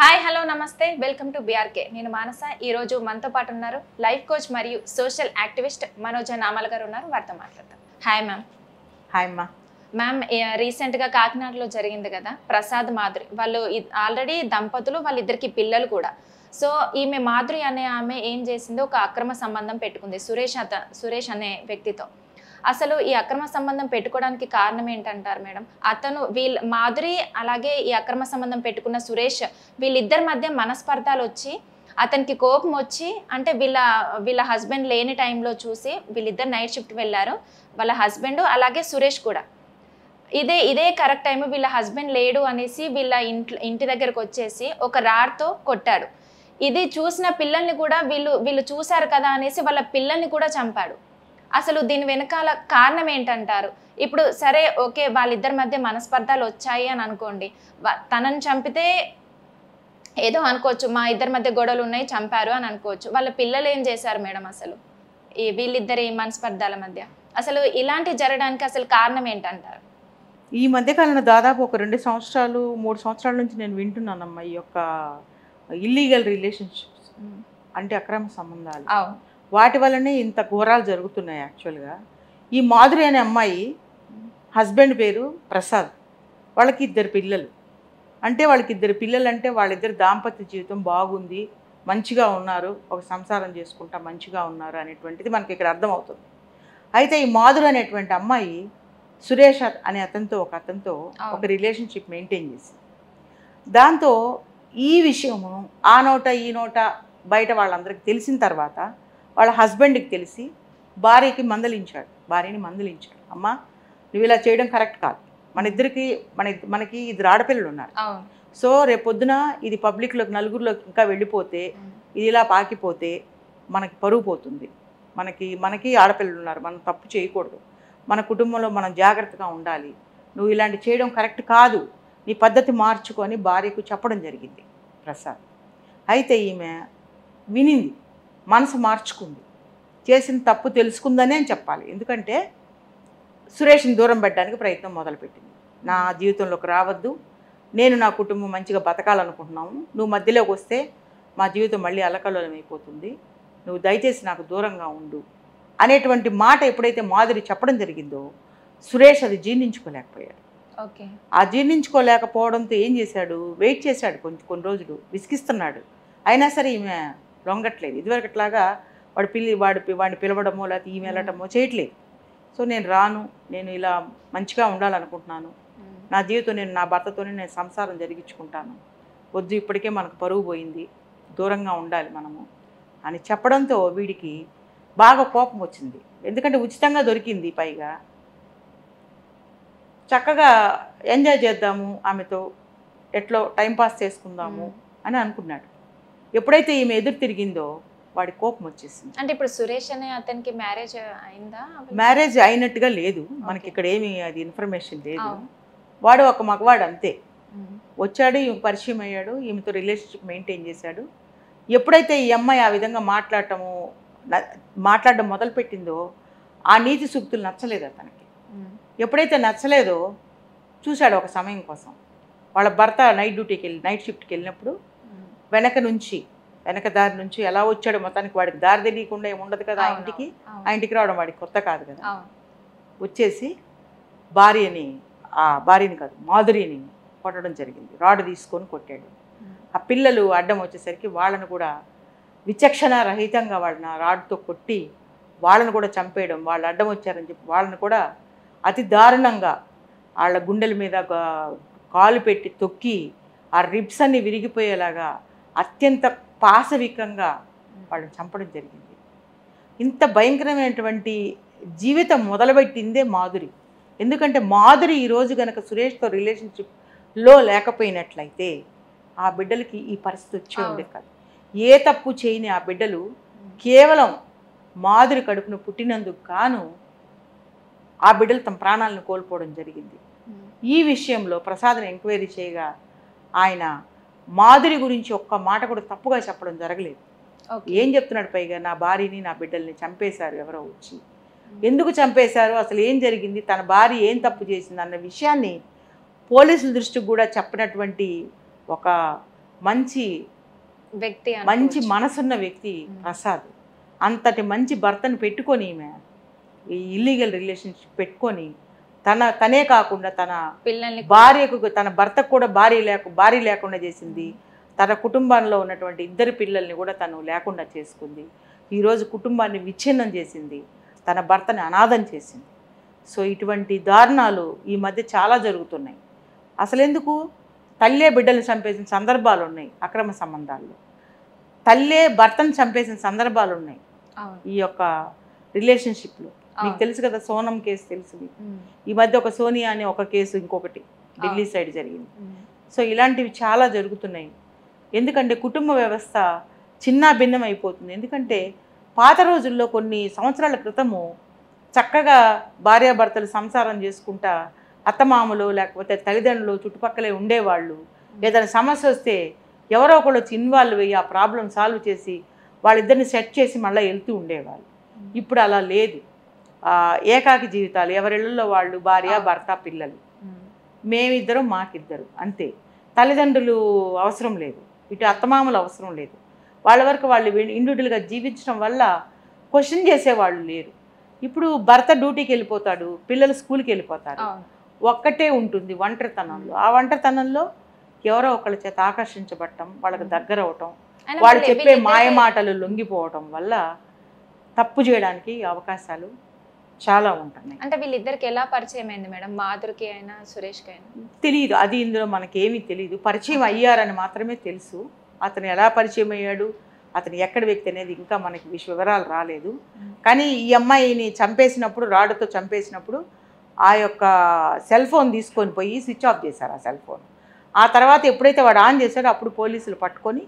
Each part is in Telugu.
హాయ్ హలో నమస్తే వెల్కమ్ టు బీఆర్కే. నేను మానస. ఈరోజు మనతో పాటు ఉన్నారు లైఫ్ కోచ్ మరియు సోషల్ యాక్టివిస్ట్ మనోజ నామల్ గారు ఉన్నారు. వారితో మాట్లాడతాం. Hi ma'am. హాయ్ అమ్మా. మ్యామ్, రీసెంట్గా కాకినాడలో జరిగింది కదా, ప్రసాద్ మాధురి వాళ్ళు ఆల్రెడీ దంపతులు, వాళ్ళిద్దరికి పిల్లలు కూడా. సో ఈమె మాధురి అనే ఆమె ఏం చేసిందో, ఒక అక్రమ సంబంధం పెట్టుకుంది సురేష్ అనే వ్యక్తితో. అసలు ఈ అక్రమ సంబంధం పెట్టుకోవడానికి కారణం ఏంటంటారు మేడం? అతను మాధురి అలాగే ఈ అక్రమ సంబంధం పెట్టుకున్న సురేష్, వీళ్ళిద్దరి మధ్య మనస్పర్ధాలు వచ్చి అతనికి కోపం వచ్చి, అంటే వీళ్ళ హస్బెండ్ లేని టైంలో చూసి వీళ్ళిద్దరు నైట్ షిఫ్ట్ వెళ్ళారు. వాళ్ళ హస్బెండ్ అలాగే సురేష్ కూడా ఇదే కరెక్ట్ టైం, వీళ్ళ హస్బెండ్ లేడు అనేసి వీళ్ళ ఇంటి దగ్గరకు వచ్చేసి ఒక రాడ్తో కొట్టాడు. ఇది చూసిన పిల్లల్ని కూడా వీళ్ళు చూశారు కదా అనేసి వాళ్ళ పిల్లల్ని కూడా చంపాడు. అసలు దీని వెనకాల కారణం ఏంటంటారు? ఇప్పుడు సరే ఓకే, వాళ్ళిద్దరి మధ్య మనస్పర్ధాలు వచ్చాయి అని అనుకోండి, తనని చంపితే ఏదో అనుకోవచ్చు, మా ఇద్దరి మధ్య గొడవలు ఉన్నాయి చంపారు అని అనుకోవచ్చు. వాళ్ళ పిల్లలు ఏం చేశారు మేడం అసలు వీళ్ళిద్దరి మనస్పర్ధాల మధ్య? అసలు ఇలాంటి జరగడానికి అసలు కారణం ఏంటంటారు? ఈ మధ్యకాలంలో దాదాపు ఒక 2 సంవత్సరాలు 3 సంవత్సరాల నుంచి నేను వింటున్నానమ్మా ఈ యొక్క ఇల్లీగల్ రిలేషన్షిప్స్, అంటే అక్రమ సంబంధాలు. వాటి వల్లనే ఇంత ఘోరాలు జరుగుతున్నాయి. యాక్చువల్గా ఈ మాధురి అనే అమ్మాయి హస్బెండ్ పేరు ప్రసాద్, వాళ్ళకి 2 పిల్లలు. అంటే వాళ్ళకి 2 పిల్లలు అంటే వాళ్ళిద్దరు దాంపత్య జీవితం బాగుంది, మంచిగా ఉన్నారు, ఒక సంసారం చేసుకుంటా మంచిగా ఉన్నారు అనేటువంటిది మనకి ఇక్కడ అర్థమవుతుంది. అయితే ఈ మాధురి అనేటువంటి అమ్మాయి సురేష్ అనే అతనితో ఒక రిలేషన్షిప్ మెయింటైన్ చేసి, దాంతో ఈ విషయము ఆ నోట ఈ నోట బయట వాళ్ళందరికీ తెలిసిన తర్వాత వాళ్ళ హస్బెండ్కి తెలిసి భార్యని మందలించాడు. అమ్మ, నువ్వు ఇలా చేయడం కరెక్ట్ కాదు, మనకి 2 ఆడపిల్లలు ఉన్నారు. సో రేపొద్దున ఇది పబ్లిక్లోకి నలుగురిలోకి ఇంకా వెళ్ళిపోతే, ఇది ఇలా పాకిపోతే మనకి పరువు పోతుంది. మనకి ఆడపిల్లలు ఉన్నారు, మనం తప్పు చేయకూడదు, మన కుటుంబంలో మనం జాగ్రత్తగా ఉండాలి, నువ్వు ఇలాంటి చేయడం కరెక్ట్ కాదు, నీ పద్ధతి మార్చుకొని భార్యకు చెప్పడం జరిగింది ప్రసాద్. అయితే ఈమె వినింది, మనసు మార్చుకుంది, చేసిన తప్పు తెలుసుకుందనే అని చెప్పాలి. ఎందుకంటే సురేష్ని దూరం పెట్టడానికి ప్రయత్నం మొదలుపెట్టింది. నా జీవితంలోకి రావద్దు, నేను నా కుటుంబం మంచిగా బతకాలనుకుంటున్నాము, నువ్వు మధ్యలోకి వస్తే మా జీవితం మళ్ళీ అల్లకల్లోలం అయిపోతుంది, నువ్వు దయచేసి నాకు దూరంగా ఉండు అనేటువంటి మాట ఎప్పుడైతే మాధురి చెప్పడం జరిగిందో, సురేష్ అది జీర్ణించుకోలేకపోయాడు. ఆ జీర్ణించుకోలేకపోవడంతో ఏం చేశాడు, వెయిట్ చేశాడు కొన్ని రోజులు, విసిగిస్తున్నాడు. అయినా సరే ఈమె లొంగట్లేదు. ఇదివరకట్లాగా వాడిని పిలవడమో లేకపోతే ఈమె వెళ్ళటమో చేయట్లేదు. సో నేను రాను, నేను ఇలా మంచిగా ఉండాలనుకుంటున్నాను, నా జీవితం నా భర్తతోనే నేను సంసారం జరిగించుకుంటాను, వద్దు, ఇప్పటికే మనకు పరువు పోయింది, దూరంగా ఉండాలి మనము అని చెప్పడంతో వీడికి బాగా కోపం వచ్చింది. ఎందుకంటే ఉచితంగా దొరికింది, పైగా చక్కగా ఎంజాయ్ చేద్దాము, ఆమెతో ఎట్లో టైంపాస్ చేసుకుందాము అని అనుకున్నాడు. ఎప్పుడైతే ఈమె ఎదురు తిరిగిందో వాడి కోపం వచ్చేసింది. అంటే ఇప్పుడు సురేష్ అనే అతనికి మ్యారేజ్ అయిందా? మ్యారేజ్ అయినట్టుగా లేదు, మనకి ఇక్కడ ఏమి అది ఇన్ఫర్మేషన్ లేదు. వాడు ఒక మగవాడు అంతే. వచ్చాడు, ఈమె పరిచయం అయ్యాడు, ఈమెతో రిలేషన్షిప్ మెయింటైన్ చేశాడు. ఎప్పుడైతే ఈ అమ్మాయి ఆ విధంగా మాట్లాడడం మొదలుపెట్టిందో ఆ నీతి సూక్తులు నచ్చలేదు అతనికి. ఎప్పుడైతే నచ్చలేదో చూశాడు ఒక సమయం కోసం. వాళ్ళ భర్త నైట్ షిఫ్ట్కి వెళ్ళినప్పుడు వెనక దారి నుంచి ఎలా వచ్చాడో, మొత్తానికి వాడికి దారి తెలియకుండా ఏమి ఉండదు కదా ఆ ఇంటికి రావడం వాడికి కొత్త కాదు కదా. వచ్చేసి భార్యని కాదు మాధురిని కొట్టడం జరిగింది. రాడ్ తీసుకొని కొట్టాడు. ఆ పిల్లలు అడ్డం వచ్చేసరికి వాళ్ళను కూడా విచక్షణ రహితంగా వాళ్ళని రాడ్తో కొట్టి వాళ్ళను కూడా చంపేయడం, వాళ్ళు అడ్డం వచ్చారని చెప్పి వాళ్ళని కూడా అతి దారుణంగా వాళ్ళ గుండెల మీద కాలు పెట్టి తొక్కి ఆ రిబ్స్ అన్ని విరిగిపోయేలాగా అత్యంత పాశవికంగా వాళ్ళని చంపడం జరిగింది. ఇంత భయంకరమైనటువంటి జీవితం మొదలుపెట్టిందే మాధురి. ఎందుకంటే మాధురి ఈరోజు కనుక సురేష్తో రిలేషన్షిప్లో లేకపోయినట్లయితే ఆ బిడ్డలకి ఈ పరిస్థితి వచ్చే ఉండే కాదు. ఏ తప్పు చేయని ఆ బిడ్డలు కేవలం మాధురి కడుపును పుట్టినందుకు గాను ఆ బిడ్డలు తమ ప్రాణాలను కోల్పోవడం జరిగింది. ఈ విషయంలో ప్రసాద్ని ఎంక్వైరీ చేయగా ఆయన మాధురి గురించి ఒక్క మాట కూడా తప్పుగా చెప్పడం జరగలేదు. ఏం చెప్తున్నాడు, పైగా నా భార్యని నా బిడ్డల్ని చంపేశారు ఎవరో వచ్చి, ఎందుకు చంపేశారు, అసలు ఏం జరిగింది, తన భార్య ఏం తప్పు చేసింది అన్న విషయాన్ని పోలీసుల దృష్టికి కూడా చెప్పినటువంటి ఒక మంచి వ్యక్తి మంచి మనసున్న వ్యక్తి ప్రసాద్. అంతటి మంచి భర్తను పెట్టుకొని ఈమె ఈ ఇల్లీగల్ రిలేషన్షిప్ పెట్టుకొని తనే కాకుండా తన పిల్లల్ని భార్యకు, తన భర్తకు కూడా భార్య లేకుండా చేసింది. తన కుటుంబంలో ఉన్నటువంటి 2 పిల్లల్ని కూడా తను లేకుండా చేసుకుంది. ఈరోజు కుటుంబాన్ని విచ్ఛిన్నం చేసింది, తన భర్తని అనాథం చేసింది. సో ఇటువంటి దారుణాలు ఈ మధ్య చాలా జరుగుతున్నాయి. అసలు ఎందుకు తల్లే బిడ్డలు చంపేసిన సందర్భాలు ఉన్నాయి అక్రమ సంబంధాల్లో, తల్లే భర్తను చంపేసిన సందర్భాలు ఉన్నాయి ఈ యొక్క రిలేషన్షిప్లో. మీకు తెలుసు కదా, సోనం కేసు తెలుసు మీకు. ఈ మధ్య ఒక సోనియా అనే ఒక కేసు ఇంకొకటి ఢిల్లీ సైడ్ జరిగింది. సో ఇలాంటివి చాలా జరుగుతున్నాయి. ఎందుకంటే కుటుంబ వ్యవస్థ చిన్న భిన్నం అయిపోతుంది. ఎందుకంటే పాత రోజుల్లో కొన్ని సంవత్సరాల క్రితము చక్కగా భార్యాభర్తలు సంసారం చేసుకుంటా అత్తమామలు లేకపోతే తల్లిదండ్రులు చుట్టుపక్కలే ఉండేవాళ్ళు. ఏదైనా సమస్య వస్తే ఎవరో ఒకళ్ళు వచ్చి ఇన్వాల్వ్ అయ్యి ఆ ప్రాబ్లం సాల్వ్ చేసి వాళ్ళిద్దరిని సెట్ చేసి మళ్ళీ వెళ్తూ ఉండేవాళ్ళు. ఇప్పుడు అలా లేదు. ఏకాకి జీవితాలు, ఎవరిళ్ళల్లో వాళ్ళు, భార్య భర్త పిల్లలు, మేమిద్దరం మాకిద్దరు అంతే. తల్లిదండ్రులు అవసరం లేదు, ఇటు అత్తమామలు అవసరం లేదు. వాళ్ళ వరకు వాళ్ళు ఇండివిజువల్గా జీవించడం వల్ల క్వశ్చన్ చేసేవాళ్ళు లేరు. ఇప్పుడు భర్త డ్యూటీకి వెళ్ళిపోతాడు, పిల్లలు స్కూల్కి వెళ్ళిపోతారు, ఒక్కటే ఉంటుంది ఒంటరితనంలో. ఆ ఒంటరితనంలో ఎవరో ఒకళ్ళ చేత ఆకర్షించబడటం, వాళ్ళకి దగ్గర అవటం, వాళ్ళు చెప్పే మాయమాటలు లొంగిపోవటం వల్ల తప్పు చేయడానికి అవకాశాలు చాలా ఉంటున్నాయి. అంటే వీళ్ళిద్దరికి ఎలా పరిచయం అయింది మేడం, మాధురికి అయినా సురేష్కి అయినా? తెలియదు, అది ఇందులో మనకేమీ తెలియదు. పరిచయం అయ్యారని మాత్రమే తెలుసు. అతను ఎలా పరిచయం అయ్యాడు, అతను ఎక్కడ వ్యక్తి అనేది ఇంకా మనకి వివరాలు రాలేదు. కానీ ఈ అమ్మాయిని చంపేసినప్పుడు, రాడ్తో చంపేసినప్పుడు ఆ యొక్క సెల్ ఫోన్ తీసుకొని పోయి స్విచ్ ఆఫ్ చేశారు ఆ సెల్ ఫోన్. ఆ తర్వాత ఎప్పుడైతే వాడు ఆన్ చేశాడో అప్పుడు పోలీసులు పట్టుకొని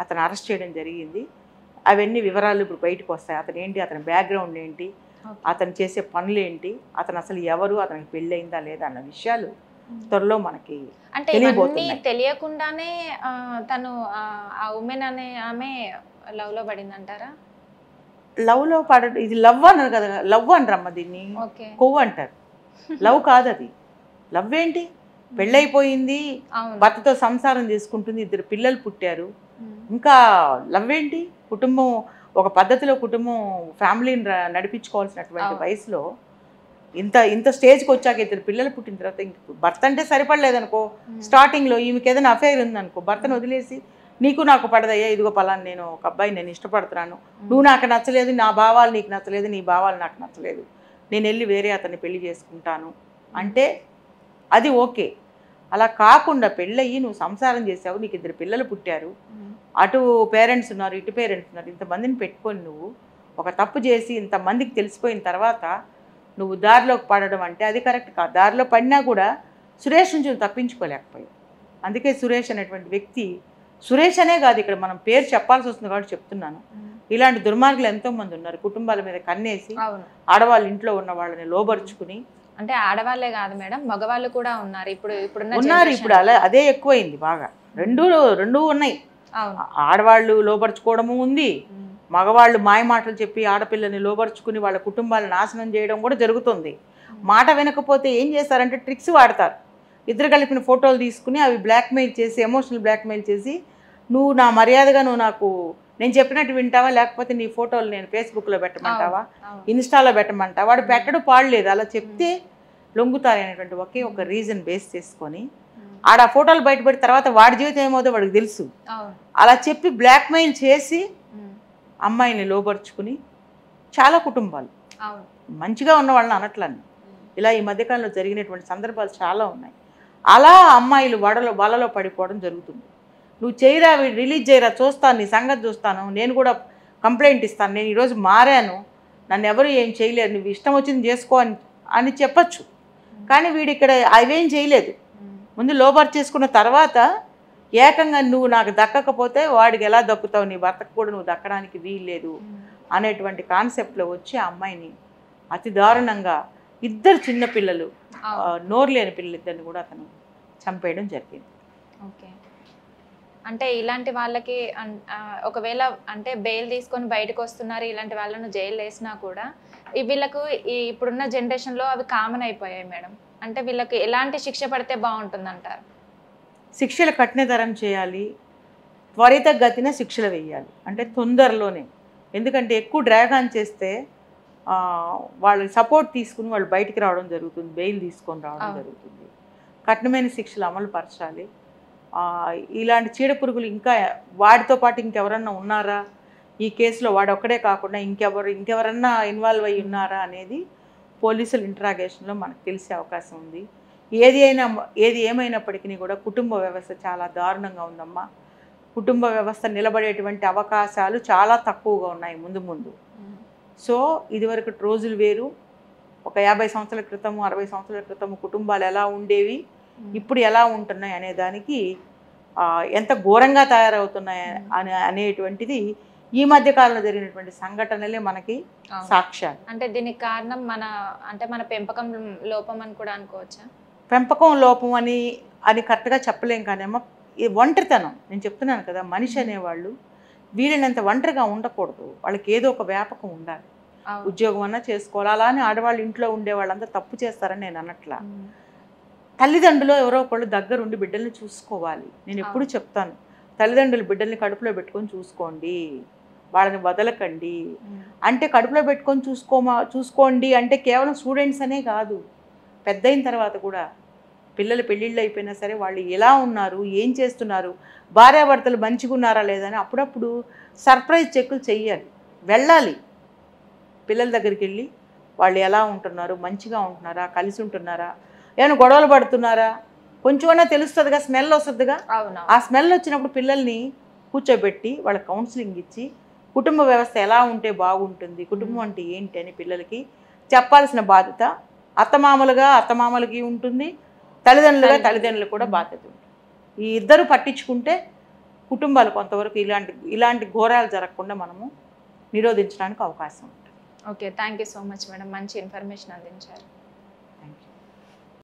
అతను అరెస్ట్ చేయడం జరిగింది. అవన్నీ వివరాలు ఇప్పుడు బయటకు వస్తాయి. అతను ఏంటి, అతని బ్యాక్గ్రౌండ్ ఏంటి, అతను చేసే పనులు ఏంటి, అతను అసలు ఎవరు, అతనికి పెళ్ళయిందా లేదా అన్న విషయాలు త్వరలో మనకి అంటే ఇవన్నీ తెలియకుండానే తను ఆ ఉమెన్ అనే ఆమె లవ్లో పడింది అంటారా? లవ్లో పడడం, ఇది లవ్ అన్నారు కదా, లవ్ అంటారమ్మ దీన్ని, కొవ్వు అంటారు. లవ్ కాదు అది. లవ్ ఏంటి, పెళ్ళైపోయింది, భర్తతో సంసారం చేసుకుంటుంది, 2 పిల్లలు పుట్టారు, ఇంకా లవ్ ఏంటి? కుటుంబం ఒక పద్ధతిలో కుటుంబం ఫ్యామిలీని నడిపించుకోవాల్సినటువంటి వయసులో ఇంత స్టేజ్కి వచ్చాక 2 పిల్లలు పుట్టిన తర్వాత ఇంక భర్త అంటే సరిపడలేదనుకో, స్టార్టింగ్లో ఈమెకి ఏదైనా అఫైర్ ఉందనుకో, భర్తను వదిలేసి నీకు నాకు పడదయ్యా, ఇదిగో పలానా నేను ఒక అబ్బాయి నేను ఇష్టపడుతున్నాను, నువ్వు నాకు నచ్చలేదు, నా భావాలు నీకు నచ్చలేదు, నీ భావాలు నాకు నచ్చలేదు, నేను వెళ్ళి వేరే అతన్ని పెళ్లి చేసుకుంటాను అంటే అది ఓకే. అలా కాకుండా పెళ్ళయ్యి నువ్వు సంసారం చేసావు, నీకు 2 పిల్లలు పుట్టారు, అటు పేరెంట్స్ ఉన్నారు, ఇటు పేరెంట్స్ ఉన్నారు, ఇంతమందిని పెట్టుకొని నువ్వు ఒక తప్పు చేసి ఇంతమందికి తెలిసిపోయిన తర్వాత నువ్వు దారిలోకి పడడం అంటే అది కరెక్ట్ కాదు. దారిలో పడినా కూడా సురేష్ నుంచి నువ్వు తప్పించుకోలేకపోయావు. అందుకే సురేష్ అనేటువంటి వ్యక్తి, సురేష్ అనే కాదు ఇక్కడ మనం పేరు చెప్పాల్సి వస్తుంది కాబట్టి చెప్తున్నాను, ఇలాంటి దుర్మార్గులు ఎంతోమంది ఉన్నారు. కుటుంబాల మీద కన్నేసి ఆడవాళ్ళ ఇంట్లో ఉన్న వాళ్ళని లోబరుచుకుని, అంటే ఆడవాళ్ళే కాదు మేడం, మగవాళ్ళు కూడా ఉన్నారు ఇప్పుడు ఉన్నారు. ఇప్పుడు అలా అదే ఎక్కువైంది బాగా. రెండు ఉన్నాయి. ఆడవాళ్ళు లోపరుచుకోవడము ఉంది, మగవాళ్ళు మాయమాటలు చెప్పి ఆడపిల్లని లోపరుచుకుని వాళ్ళ కుటుంబాలను నాశనం చేయడం కూడా జరుగుతుంది. మాట వినకపోతే ఏం చేస్తారంటే ట్రిక్స్ వాడతారు. 2 కలిపిన ఫోటోలు తీసుకుని అవి బ్లాక్మెయిల్ చేసి, ఎమోషనల్ బ్లాక్మెయిల్ చేసి, నువ్వు నా మర్యాదగా నువ్వు నాకు నేను చెప్పినట్టు వింటావా, లేకపోతే నీ ఫోటోలు నేను ఫేస్బుక్లో పెట్టమంటావా, ఇన్స్టాలో పెట్టమంటావా, వాడు పెట్టడు పాడలేదు, అలా చెప్తే లొంగుతారు అనేటువంటి ఒకే ఒక రీజన్ బేస్ చేసుకొని ఆడ ఫోటోలు బయటపడిన తర్వాత వాడి జీవితం ఏమవుతుందో వాడికి తెలుసు. అలా చెప్పి బ్లాక్మెయిల్ చేసి అమ్మాయిని లోపరుచుకుని చాలా కుటుంబాలు, మంచిగా ఉన్న వాళ్ళని అనట్లని, ఇలా ఈ మధ్యకాలంలో జరిగినటువంటి సందర్భాలు చాలా ఉన్నాయి. అలా అమ్మాయిలు వలలో పడిపోవడం జరుగుతుంది. నువ్వు చేయరా, రిలీజ్ చేయరా, చూస్తాను, నీ సంగతి చూస్తాను, నేను కూడా కంప్లైంట్ ఇస్తాను, నేను ఈరోజు మారాను, నన్ను ఎవరు ఏం చేయలేరు, నువ్వు ఇష్టం వచ్చింది చేసుకో అని చెప్పచ్చు. కానీ వీడు ఇక్కడ అవేం చేయలేదు. ముందు లోబర్ చేసుకున్న తర్వాత ఏకంగా నువ్వు నాకు దక్కకపోతే వాడికి ఎలా దక్కుతావు, నీ భర్తకు కూడా నువ్వు దక్కడానికి వీల్లేదు అనేటువంటి కాన్సెప్ట్లో వచ్చి ఆ అమ్మాయిని అతి దారుణంగా 2 చిన్నపిల్లలు, నోరు లేని పిల్లలు 2 కూడా అతను చంపేయడం జరిగింది. ఓకే, అంటే ఇలాంటి వాళ్ళకి ఒకవేళ అంటే బెయిల్ తీసుకొని బయటకు వస్తున్నారు, ఇలాంటి వాళ్ళను జైలు వేసినా కూడా వీళ్ళకు ఇప్పుడున్న జనరేషన్లో అవి కామన్ అయిపోయాయి మేడం. అంటే వీళ్ళకి ఎలాంటి శిక్ష పడితే బాగుంటుంది అంటారు? శిక్షలు కఠినతరం చేయాలి. త్వరితగతిన శిక్షలు వేయాలి, అంటే తొందరలోనే. ఎందుకంటే ఎక్కువ డ్రాగ్ ఆన్ చేస్తే వాళ్ళు సపోర్ట్ తీసుకుని వాళ్ళు బయటికి రావడం జరుగుతుంది, బెయిల్ తీసుకొని రావడం జరుగుతుంది. కఠినమైన శిక్షలు అమలు పరచాలి. ఇలాంటి చీడపురుగులు ఇంకా వాడితో పాటు ఇంకెవరన్నా ఉన్నారా ఈ కేసులో, వాడు ఒక్కడే కాకుండా ఇంకెవరన్నా ఇన్వాల్వ్ అయ్యి ఉన్నారా అనేది పోలీసుల ఇంట్రాగేషన్లో మనకు తెలిసే అవకాశం ఉంది. ఏది ఏమైనప్పటికీ కూడా కుటుంబ వ్యవస్థ చాలా దారుణంగా ఉందమ్మా. కుటుంబ వ్యవస్థ నిలబడేటువంటి అవకాశాలు చాలా తక్కువగా ఉన్నాయి ముందు. సో ఇదివరకు రోజులు వేరు. ఒక 50 సంవత్సరాల క్రితము 60 సంవత్సరాల క్రితము కుటుంబాలు ఎలా ఉండేవి, ఇప్పుడు ఎలా ఉంటున్నాయి అనే దానికి ఎంత ఘోరంగా తయారవుతున్నాయి అనేటువంటిది ఈ మధ్య కాలంలో జరిగినటువంటి సంఘటనలే మనకి సాక్ష్యాలు. అంటే దీనికి కారణం మన పెంపకం లోపం అని కూడా అనుకోవచ్చా? పెంపకం లోపం అని కరెక్ట్గా చెప్పలేం, కానీ అమ్మ ఈ ఒంటరితనం, నేను చెప్తున్నాను కదా, మనిషి అనేవాళ్ళు వీళ్ళనంత ఒంటరిగా ఉండకూడదు. వాళ్ళకి ఏదో ఒక వ్యాపకం ఉండాలి, ఉద్యోగం అన్నా చేసుకోవాలి. అలా అని ఆడవాళ్ళు ఇంట్లో ఉండే వాళ్ళంతా తప్పు చేస్తారని నేను అనట్లా. తల్లిదండ్రులు ఎవరో ఒకళ్ళు దగ్గరుండి బిడ్డల్ని చూసుకోవాలి. నేను ఎప్పుడు చెప్తాను, తల్లిదండ్రులు బిడ్డల్ని కడుపులో పెట్టుకొని చూసుకోండి, వాళ్ళని వదలకండి. అంటే కడుపులో పెట్టుకొని చూసుకోండి అంటే కేవలం స్టూడెంట్స్ అనే కాదు, పెద్ద అయిన తర్వాత కూడా పిల్లలు పెళ్ళిళ్ళు అయిపోయినా సరే వాళ్ళు ఎలా ఉన్నారు, ఏం చేస్తున్నారు, భార్యాభర్తలు మంచిగా ఉన్నారా లేదని అప్పుడప్పుడు సర్ప్రైజ్ చెక్కులు చెయ్యాలి. వెళ్ళాలి పిల్లల దగ్గరికి వెళ్ళి వాళ్ళు ఎలా ఉంటున్నారు, మంచిగా ఉంటున్నారా, కలిసి ఉంటున్నారా, ఏమైనా గొడవలు పడుతున్నారా కొంచెమైనా తెలుస్తుందిగా, స్మెల్ వస్తుందిగా. ఆ స్మెల్ వచ్చినప్పుడు పిల్లల్ని కూర్చోబెట్టి వాళ్ళకి కౌన్సిలింగ్ ఇచ్చి కుటుంబ వ్యవస్థ ఎలా ఉంటే బాగుంటుంది, కుటుంబం అంటే ఏంటి అని పిల్లలకి చెప్పాల్సిన బాధ్యత అత్తమామలకి ఉంటుంది, తల్లిదండ్రులకు కూడా బాధ్యత ఉంటుంది. ఈ ఇద్దరు పట్టించుకుంటే కుటుంబాలు కొంతవరకు ఇలాంటి ఘోరాలు జరగకుండా మనము నిరోధించడానికి అవకాశం ఉంటుంది. Okay, thank you so much madam, మంచి ఇన్ఫర్మేషన్ అందించారు.